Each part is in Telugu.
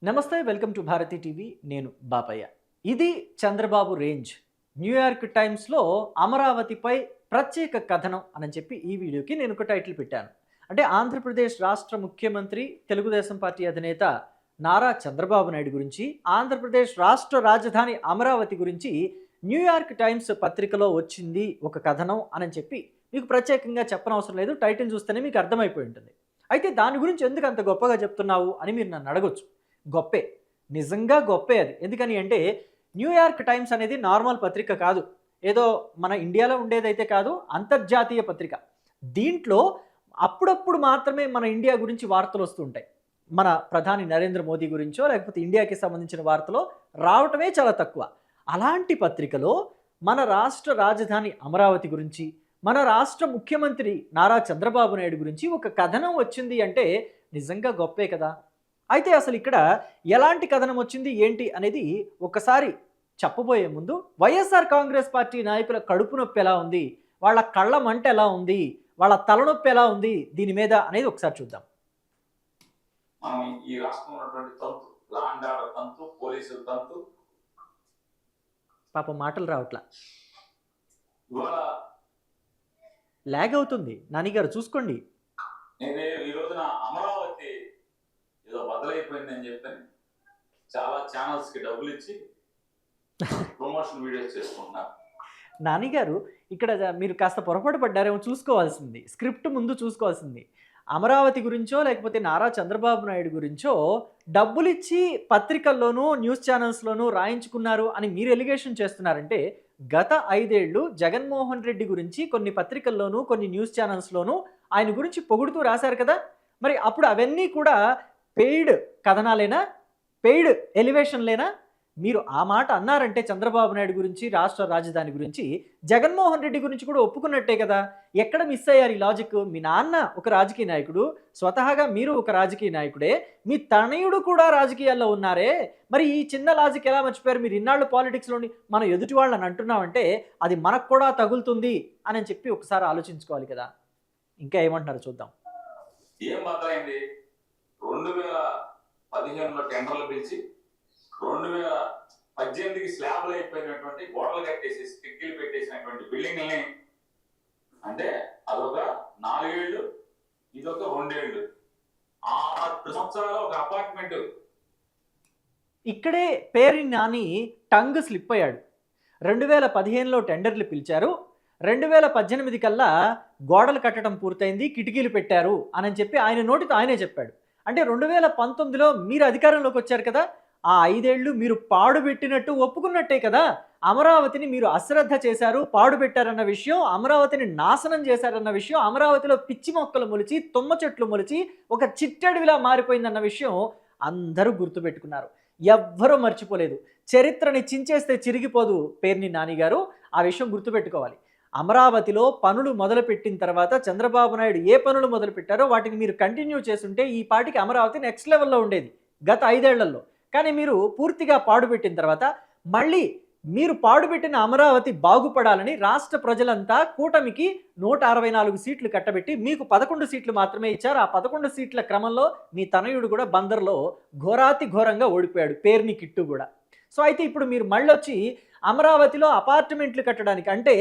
నమస్తే, వెల్కమ్ టు భారతి టీవీ. నేను బాపయ్య. ఇది చంద్రబాబు రేంజ్. న్యూయార్క్ టైమ్స్లో అమరావతిపై ప్రత్యేక కథనం అని చెప్పి ఈ వీడియోకి నేను ఒక టైటిల్ పెట్టాను. అంటే ఆంధ్రప్రదేశ్ రాష్ట్ర ముఖ్యమంత్రి, తెలుగుదేశం పార్టీ అధినేత నారా చంద్రబాబు నాయుడు గురించి, ఆంధ్రప్రదేశ్ రాష్ట్ర రాజధాని అమరావతి గురించి న్యూయార్క్ టైమ్స్ పత్రికలో వచ్చింది ఒక కథనం అని చెప్పి మీకు ప్రత్యేకంగా చెప్పనవసరం లేదు. టైటిల్ చూస్తేనే మీకు అర్థమైపోయి ఉంటుంది. అయితే దాని గురించి ఎందుకు అంత గొప్పగా చెప్తున్నావు అని మీరు నన్ను అడగొచ్చు. గొప్పే, నిజంగా గొప్పే అది. ఎందుకని అంటే న్యూయార్క్ టైమ్స్ అనేది నార్మల్ పత్రిక కాదు, ఏదో మన ఇండియాలో ఉండేదైతే కాదు, అంతర్జాతీయ పత్రిక. దీంట్లో అప్పుడప్పుడు మాత్రమే మన ఇండియా గురించి వార్తలు వస్తుంటాయి. మన ప్రధాని నరేంద్ర మోదీ గురించో లేకపోతే ఇండియాకి సంబంధించిన వార్తలు రావటమే చాలా తక్కువ. అలాంటి పత్రికలో మన రాష్ట్ర రాజధాని అమరావతి గురించి, మన రాష్ట్ర ముఖ్యమంత్రి నారా చంద్రబాబు నాయుడు గురించి ఒక కథనం వచ్చింది అంటే నిజంగా గొప్పే కదా. అయితే అసలు ఇక్కడ ఎలాంటి కథనం వచ్చింది ఏంటి అనేది ఒకసారి చెప్పబోయే ముందు వైఎస్ఆర్ కాంగ్రెస్ పార్టీ నాయకుల కడుపు నొప్పి ఎలా ఉంది, వాళ్ళ కళ్ళ మంట ఎలా ఉంది, వాళ్ళ తలనొప్పి ఎలా ఉంది దీని మీద అనేది ఒకసారి చూద్దాం. ఈ రాష్ట్రంలో ఉన్నటువంటి తంతు, లా అండ్ ఆర్డర్ తంతు, పోలీసుల తంతు, పాపం మాటలు రావట్లా, ఇవాళ లాగ్ అవుతుంది. నానిగారు చూసుకోండి. ఈ రోజున అమరావతి ఏదో బదలైపోయిందని చెప్పని చాలా ఛానల్స్ కి డబ్బులు ఇచ్చి ప్రమోషన్ వీడియోస్ చేసుకుంటున్నారు. నానిగారు ఇక్కడ మీరు కాస్త పొరపాటు పడ్డారేమో, చూసుకోవాల్సింది స్క్రిప్ట్ ముందు చూసుకోవాల్సింది. అమరావతి గురించో లేకపోతే నారా చంద్రబాబు నాయుడు గురించో డబ్బులు ఇచ్చి పత్రికల్లోనూ న్యూస్ ఛానల్స్లోనూ రాయించుకున్నారు అని మీరు ఎలిగేషన్ చేస్తున్నారంటే, గత 5 ఏళ్ళు జగన్మోహన్ రెడ్డి గురించి కొన్ని పత్రికల్లోనూ కొన్ని న్యూస్ ఛానల్స్లోనూ ఆయన గురించి పొగుడుతూ రాశారు కదా. మరి అప్పుడు అవన్నీ కూడా పెయిడ్ కథనాలేనా, పెయిడ్ ఎలివేషన్లేనా? మీరు ఆ మాట అన్నారంటే చంద్రబాబు నాయుడు గురించి, రాష్ట్ర రాజధాని గురించి, జగన్మోహన్ రెడ్డి గురించి కూడా ఒప్పుకున్నట్టే కదా. ఎక్కడ మిస్ అయ్యారు ఈ లాజిక్? మీ నాన్న ఒక రాజకీయ నాయకుడు, స్వతహాగా మీరు ఒక రాజకీయ నాయకుడే, మీ తనయుడు కూడా రాజకీయాల్లో ఉన్నారే, మరి ఈ చిన్న లాజిక్ ఎలా మర్చిపోయారు? మీరు ఇన్నాళ్ళు పాలిటిక్స్లోని మనం ఎదుటి వాళ్ళని అంటున్నామంటే అది మనకు కూడా తగులుతుంది అని చెప్పి ఒకసారి ఆలోచించుకోవాలి కదా. ఇంకా ఏమంటున్నారు చూద్దాం. ఏం బదలైంది? 2015లో టెండర్లు పిలిచి 2018కి స్లాబ్లు అయిపోయినటువంటి గోడలు కట్టేసి కిటికీలు పెట్టేసినటువంటి బిల్డింగ్ని, అంటే అదొక 4 ఏళ్ళు, ఇదొక 2 ఏళ్ళు, 6 సంవత్సరాలు ఒక అపార్ట్మెంట్. ఇక్కడే పేరు నాని టంగ్ స్లిప్ అయ్యాడు. 2015లో టెండర్లు పిలిచారు, 2018 కల్లా గోడలు కట్టడం పూర్తయింది, కిటికీలు పెట్టారు అని చెప్పి ఆయన నోటితో ఆయనే చెప్పాడు. అంటే 2019లో మీరు అధికారంలోకి వచ్చారు కదా, ఆ 5 ఏళ్ళు మీరు పాడుపెట్టినట్టు ఒప్పుకున్నట్టే కదా. అమరావతిని మీరు అశ్రద్ధ చేశారు, పాడుపెట్టారన్న విషయం, అమరావతిని నాశనం చేశారన్న విషయం, అమరావతిలో పిచ్చి మొక్కలు మొలిచి, తుమ్మ చెట్లు మొలిచి ఒక చిట్టడివిలా మారిపోయిందన్న విషయం అందరూ గుర్తుపెట్టుకున్నారు. ఎవ్వరూ మర్చిపోలేదు. చరిత్రని చించేస్తే చిరిగిపోదు పేర్ని నానిగారు, ఆ విషయం గుర్తుపెట్టుకోవాలి. అమరావతిలో పనులు మొదలుపెట్టిన తర్వాత చంద్రబాబు నాయుడు ఏ పనులు మొదలుపెట్టారో వాటిని మీరు కంటిన్యూ చేస్తుంటే ఈ పాటికి అమరావతి నెక్స్ట్ లెవెల్లో ఉండేది గత 5 ఏళ్లలో. కానీ మీరు పూర్తిగా పాడుపెట్టిన తర్వాత మళ్ళీ మీరు పాడుపెట్టిన అమరావతి బాగుపడాలని రాష్ట్ర ప్రజలంతా కూటమికి 164 సీట్లు కట్టబెట్టి మీకు 11 సీట్లు మాత్రమే ఇచ్చారు. ఆ 11 సీట్ల క్రమంలో మీ తనయుడు కూడా బందర్లో ఘోరాతి ఘోరంగా ఓడిపోయాడు, పేర్ని కిట్టు కూడా. సో అయితే ఇప్పుడు మీరు మళ్ళొచ్చి అమరావతిలో అపార్ట్మెంట్లు కట్టడానికి, అంటే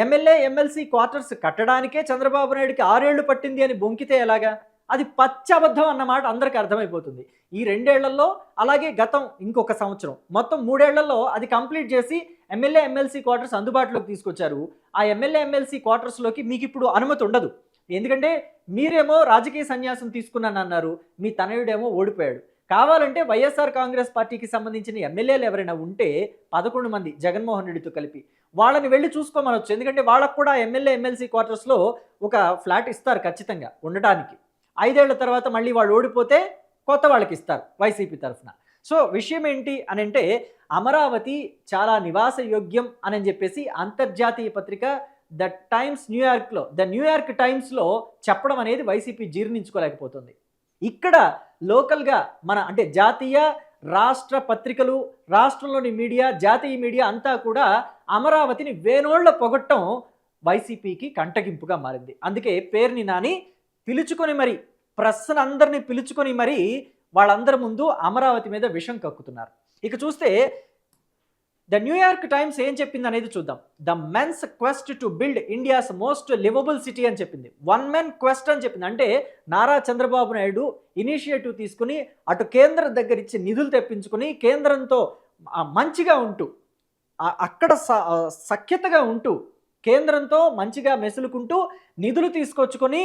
ఎమ్మెల్యే ఎమ్మెల్సీ క్వార్టర్స్ కట్టడానికే చంద్రబాబు నాయుడికి 6 ఏళ్ళు పట్టింది అని బొంకితే ఎలాగా? అది పచ్చబద్ధం అన్నమాట అందరికీ అర్థమైపోతుంది. ఈ 2 ఏళ్లలో, అలాగే గతం ఇంకొక సంవత్సరం, మొత్తం 3 ఏళ్లలో అది కంప్లీట్ చేసి ఎమ్మెల్యే ఎమ్మెల్సీ క్వార్టర్స్ అందుబాటులోకి తీసుకొచ్చారు. ఆ ఎమ్మెల్యే ఎమ్మెల్సీ క్వార్టర్స్లోకి మీకు ఇప్పుడు అనుమతి ఉండదు. ఎందుకంటే మీరేమో రాజకీయ సన్యాసం తీసుకున్నానన్నారు, మీ తనయుడేమో ఓడిపోయాడు. కావాలంటే వైఎస్ఆర్ కాంగ్రెస్ పార్టీకి సంబంధించిన ఎమ్మెల్యేలు ఎవరైనా ఉంటే 11 మంది జగన్మోహన్ రెడ్డితో కలిపి వాళ్ళని వెళ్ళి చూసుకోమనొచ్చు. ఎందుకంటే వాళ్ళకు కూడా ఎమ్మెల్యే ఎమ్మెల్సీ క్వార్టర్స్లో ఒక ఫ్లాట్ ఇస్తారు ఖచ్చితంగా ఉండటానికి. 5 ఏళ్ల తర్వాత మళ్ళీ వాళ్ళు ఓడిపోతే కొత్త వాళ్ళకి ఇస్తారు వైసీపీ తరఫున. సో విషయం ఏంటి అని అంటే, అమరావతి చాలా నివాస యోగ్యం అని చెప్పేసి అంతర్జాతీయ పత్రిక ద న్యూయార్క్ టైమ్స్లో చెప్పడం అనేది వైసీపీ జీర్ణించుకోలేకపోతుంది. ఇక్కడ లోకల్గా మన అంటే జాతీయ రాష్ట్ర పత్రికలు, రాష్ట్రంలోని మీడియా, జాతీయ మీడియా అంతా కూడా అమరావతిని వేనోళ్ల పొగట్టం వైసీపీకి కంటగింపుగా మారింది. అందుకే పేర్ని నాని పిలుచుకొని మరి ప్రెస్ అందరినీ పిలుచుకొని మరి వాళ్ళందరి ముందు అమరావతి మీద విషం కక్కుతున్నారు. ఇక చూస్తే ద న్యూయార్క్ టైమ్స్ ఏం చెప్పింది అనేది చూద్దాం. The men's quest to build India's most livable city అని చెప్పింది. వన్ మెన్ క్వెస్ట్ అని చెప్పింది. అంటే నారా చంద్రబాబు నాయుడు ఇనిషియేటివ్ తీసుకుని అటు కేంద్రం దగ్గర ఇచ్చి నిధులు తెప్పించుకుని కేంద్రంతో మంచిగా ఉంటూ అక్కడ సఖ్యతగా ఉంటూ కేంద్రంతో మంచిగా మెసులుకుంటూ నిధులు తీసుకొచ్చుకొని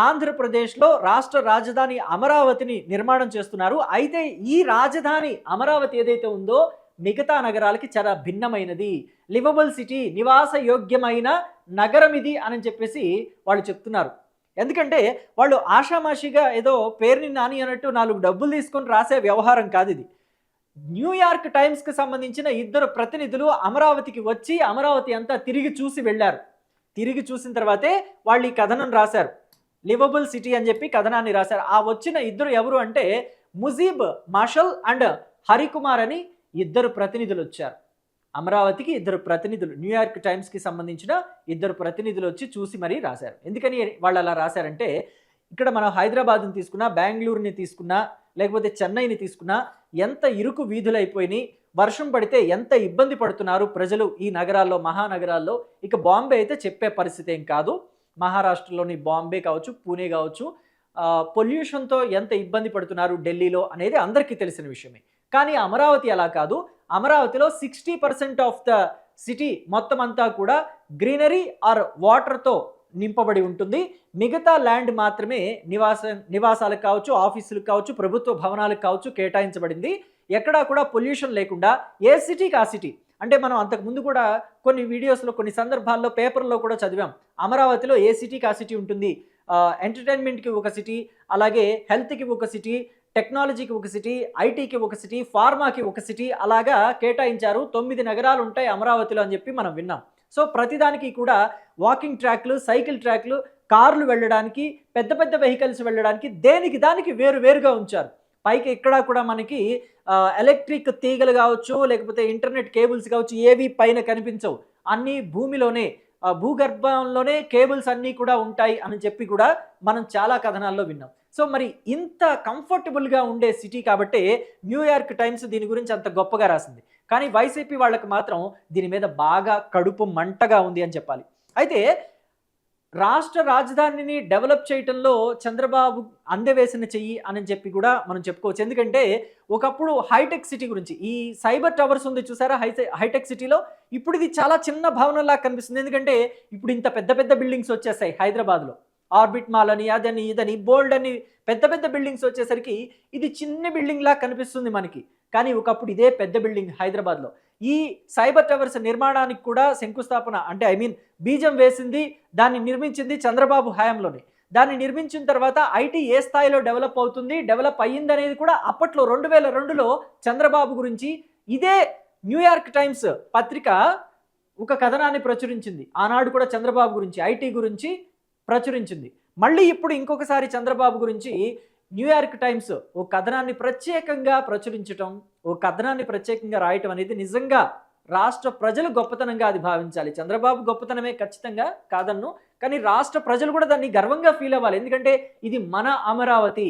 ఆంధ్రప్రదేశ్లో రాష్ట్ర రాజధాని అమరావతిని నిర్మాణం చేస్తున్నారు. అయితే ఈ రాజధాని అమరావతి ఏదైతే ఉందో మిగతా నగరాలకి చాలా భిన్నమైనది, లివబుల్ సిటీ, నివాస యోగ్యమైన నగరం ఇది అని చెప్పేసి వాళ్ళు చెప్తున్నారు. ఎందుకంటే వాళ్ళు ఆషామాషిగా ఏదో పేరుని నాని అన్నట్టు 4 డబ్బులు తీసుకొని రాసే వ్యవహారం కాదు ఇది. న్యూయార్క్ టైమ్స్కి సంబంధించిన 2 ప్రతినిధులు అమరావతికి వచ్చి అమరావతి అంతా తిరిగి చూసి వెళ్ళారు. తిరిగి చూసిన తర్వాతే వాళ్ళు ఈ కథనం రాశారు. లివబుల్ సిటీ అని చెప్పి కథనాన్ని రాశారు. ఆ వచ్చిన 2 ఎవరు అంటే ముజీబ్ మాషల్ అండ్ హరికుమార్ అని 2 ప్రతినిధులు వచ్చారు. అమరావతికి 2 ప్రతినిధులు, న్యూయార్క్ టైమ్స్కి సంబంధించిన 2 ప్రతినిధులు వచ్చి చూసి మరీ రాశారు. ఎందుకని వాళ్ళు అలా రాశారంటే, ఇక్కడ మనం హైదరాబాద్ని తీసుకున్నా, బెంగళూరుని తీసుకున్నా, లేకపోతే చెన్నైని తీసుకున్నా ఎంత ఇరుకు వీధులు అయిపోయినాయి, వర్షం పడితే ఎంత ఇబ్బంది పడుతున్నారు ప్రజలు ఈ నగరాల్లో, మహానగరాల్లో. ఇక బాంబే అయితే చెప్పే పరిస్థితి ఏం కాదు. మహారాష్ట్రలోని బాంబే కావచ్చు, పూణే కావచ్చు, పొల్యూషన్తో ఎంత ఇబ్బంది పడుతున్నారు ఢిల్లీలో అనేది అందరికీ తెలిసిన విషయమే. కానీ అమరావతి అలా కాదు. అమరావతిలో 60% ఆఫ్ ద సిటీ మొత్తం అంతా కూడా గ్రీనరీ ఆర్ వాటర్తో నింపబడి ఉంటుంది. మిగతా ల్యాండ్ మాత్రమే నివాసాలకు కావచ్చు, ఆఫీసులకు కావచ్చు, ప్రభుత్వ భవనాలకు కావచ్చు కేటాయించబడింది. ఎక్కడా కూడా పొల్యూషన్ లేకుండా ఏ సిటీకి ఆ సిటీ. అంటే మనం అంతకుముందు కూడా కొన్ని వీడియోస్లో, కొన్ని సందర్భాల్లో పేపర్లో కూడా చదివాం. అమరావతిలో ఏ సిటీకి ఆ సిటీ ఉంటుంది. ఎంటర్టైన్మెంట్కి ఒక సిటీ, అలాగే హెల్త్కి ఒక సిటీ, టెక్నాలజీకి ఒక సిటీ, ఐటీకి ఒక సిటీ, ఫార్మాకి ఒక సిటీ, అలాగా కేటాయించారు. 9 నగరాలు ఉంటాయి అమరావతిలో అని చెప్పి మనం విన్నాం. సో ప్రతిదానికి కూడా వాకింగ్ ట్రాక్లు, సైకిల్ ట్రాక్లు, కార్లు వెళ్ళడానికి, పెద్ద పెద్ద వెహికల్స్ వెళ్ళడానికి దానికి వేరుగా ఉంచారు. పైకి ఎక్కడా కూడా మనకి ఎలక్ట్రిక్ తీగలు కావచ్చు, లేకపోతే ఇంటర్నెట్ కేబుల్స్ కావచ్చు, ఏవి పైన కనిపించవు. అన్నీ భూమిలోనే, భూగర్భంలోనే కేబుల్స్ అన్నీ కూడా ఉంటాయి అని చెప్పి కూడా మనం చాలా కథనాల్లో విన్నాం. సో మరి ఇంత కంఫర్టబుల్గా ఉండే సిటీ కాబట్టి న్యూయార్క్ టైమ్స్ దీని గురించి అంత గొప్పగా రాసింది. కానీ వైసీపీ వాళ్ళకి మాత్రం దీని మీద బాగా కడుపు మంటగా ఉంది అని చెప్పాలి. అయితే రాష్ట్ర రాజధానిని డెవలప్ చేయటంలో చంద్రబాబు అందవేసిన చెయ్యి అని చెప్పి కూడా మనం చెప్పుకోవచ్చు. ఎందుకంటే ఒకప్పుడు హైటెక్ సిటీ గురించి, ఈ సైబర్ టవర్స్ ఉంది చూసారా హైటెక్ సిటీలో, ఇప్పుడు ఇది చాలా చిన్న భవనంలా కనిపిస్తుంది. ఎందుకంటే ఇప్పుడు ఇంత పెద్ద పెద్ద బిల్డింగ్స్ వచ్చేసాయి హైదరాబాద్లో. ఆర్బిట్ మాల్ అని, అదని, ఇదని, బోల్డ్ అని పెద్ద పెద్ద బిల్డింగ్స్ వచ్చేసరికి ఇది చిన్న బిల్డింగ్ లా కనిపిస్తుంది మనకి. కానీ ఒకప్పుడు ఇదే పెద్ద బిల్డింగ్ హైదరాబాద్లో. ఈ సైబర్ టవర్స్ నిర్మాణానికి కూడా శంకుస్థాపన, అంటే బీజం వేసింది, దాన్ని నిర్మించింది చంద్రబాబు హయాంలోనే. దాన్ని నిర్మించిన తర్వాత ఐటీ ఏ స్థాయిలో డెవలప్ అయ్యిందనేది కూడా అప్పట్లో 2002లో చంద్రబాబు గురించి ఇదే న్యూయార్క్ టైమ్స్ పత్రిక ఒక కథనాన్ని ప్రచురించింది. ఆనాడు కూడా చంద్రబాబు గురించి, ఐటీ గురించి ప్రచురించింది. మళ్ళీ ఇప్పుడు ఇంకొకసారి చంద్రబాబు గురించి న్యూయార్క్ టైమ్స్ ఓ కథనాన్ని ప్రత్యేకంగా ప్రచురించడం, ఓ కథనాన్ని ప్రత్యేకంగా రాయటం అనేది నిజంగా రాష్ట్ర ప్రజలు గొప్పతనంగా అది భావించాలి. చంద్రబాబు గొప్పతనమే ఖచ్చితంగా కాదన్ను, కానీ రాష్ట్ర ప్రజలు కూడా దాన్ని గర్వంగా ఫీల్ అవ్వాలి. ఎందుకంటే ఇది మన అమరావతి,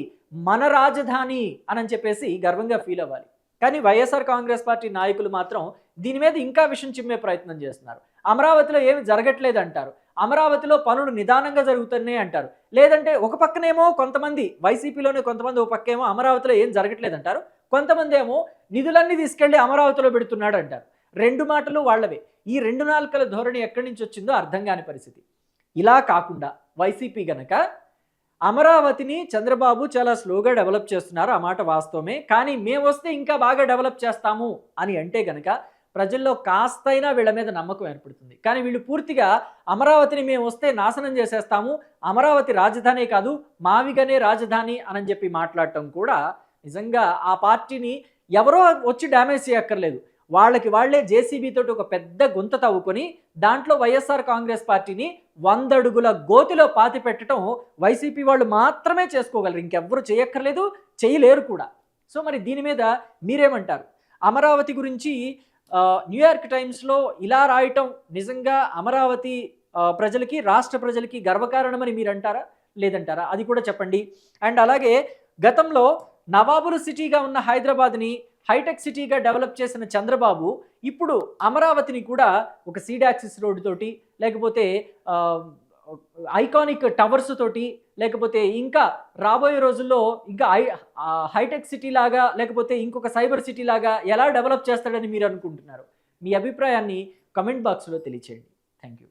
మన రాజధాని అని చెప్పేసి గర్వంగా ఫీల్ అవ్వాలి. కానీ వైఎస్ఆర్ కాంగ్రెస్ పార్టీ నాయకులు మాత్రం దీని మీద ఇంకా విషయం చిమ్మే ప్రయత్నం చేస్తున్నారు. అమరావతిలో ఏమి జరగట్లేదు అంటారు, అమరావతిలో పనులు నిదానంగా జరుగుతున్నాయి అంటారు. లేదంటే ఒక పక్కనేమో కొంతమంది వైసీపీలోనే కొంతమంది, ఒక పక్కేమో అమరావతిలో ఏం జరగట్లేదు అంటారు, కొంతమంది ఏమో నిధులన్నీ తీసుకెళ్లి అమరావతిలో పెడుతున్నాడు అంటారు. 2 మాటలు వాళ్ళవే. ఈ 2 నాలుకల ధోరణి ఎక్కడి నుంచి వచ్చిందో అర్థం కాని పరిస్థితి. ఇలా కాకుండా వైసీపీ గనక అమరావతిని చంద్రబాబు చాలా స్లోగా డెవలప్ చేస్తున్నారు, ఆ మాట వాస్తవమే, కానీ మేము వస్తే ఇంకా బాగా డెవలప్ చేస్తాము అని అంటే గనక ప్రజల్లో కాస్తైనా వీళ్ళ మీద నమ్మకం ఏర్పడుతుంది. కానీ వీళ్ళు పూర్తిగా అమరావతిని మేము వస్తే నాశనం చేసేస్తాము, అమరావతి రాజధానే కాదు మావిగనే రాజధాని అని చెప్పి మాట్లాడటం కూడా నిజంగా ఆ పార్టీని ఎవరో వచ్చి డ్యామేజ్ చేయక్కర్లేదు. వాళ్ళకి వాళ్లే జేసీబీ తోటి ఒక పెద్ద గుంత తవ్వుకొని దాంట్లో వైఎస్ఆర్ కాంగ్రెస్ పార్టీని 100 అడుగుల గోతిలో పాతి పెట్టడం వైసీపీ వాళ్ళు మాత్రమే చేసుకోగలరు, ఇంకెవ్వరు చేయక్కర్లేదు, చేయలేరు కూడా. సో మరి దీని మీద మీరేమంటారు? అమరావతి గురించి న్యూయార్క్ టైమ్స్లో ఇలా రాయటం నిజంగా అమరావతి ప్రజలకి, రాష్ట్ర ప్రజలకి గర్వకారణమని మీరు అంటారా, లేదంటారా? అది కూడా చెప్పండి. అండ్ అలాగే గతంలో నవాబుల సిటీగా ఉన్న హైదరాబాద్ని హైటెక్ సిటీగా డెవలప్ చేసిన చంద్రబాబు ఇప్పుడు అమరావతిని కూడా ఒక సీడ్ యాక్సిస్ రోడ్డు తోటి, లేకపోతే ఐకానిక్ టవర్స్ తోటి, లేకపోతే ఇంకా రాబోయే రోజుల్లో ఇంకా హైటెక్ సిటీ లాగా, లేకపోతే ఇంకొక సైబర్ సిటీ లాగా ఎలా డెవలప్ చేస్తాడని మీరు అనుకుంటున్నారు? మీ అభిప్రాయాన్ని కమెంట్ బాక్స్లో తెలియచేయండి. Thank you.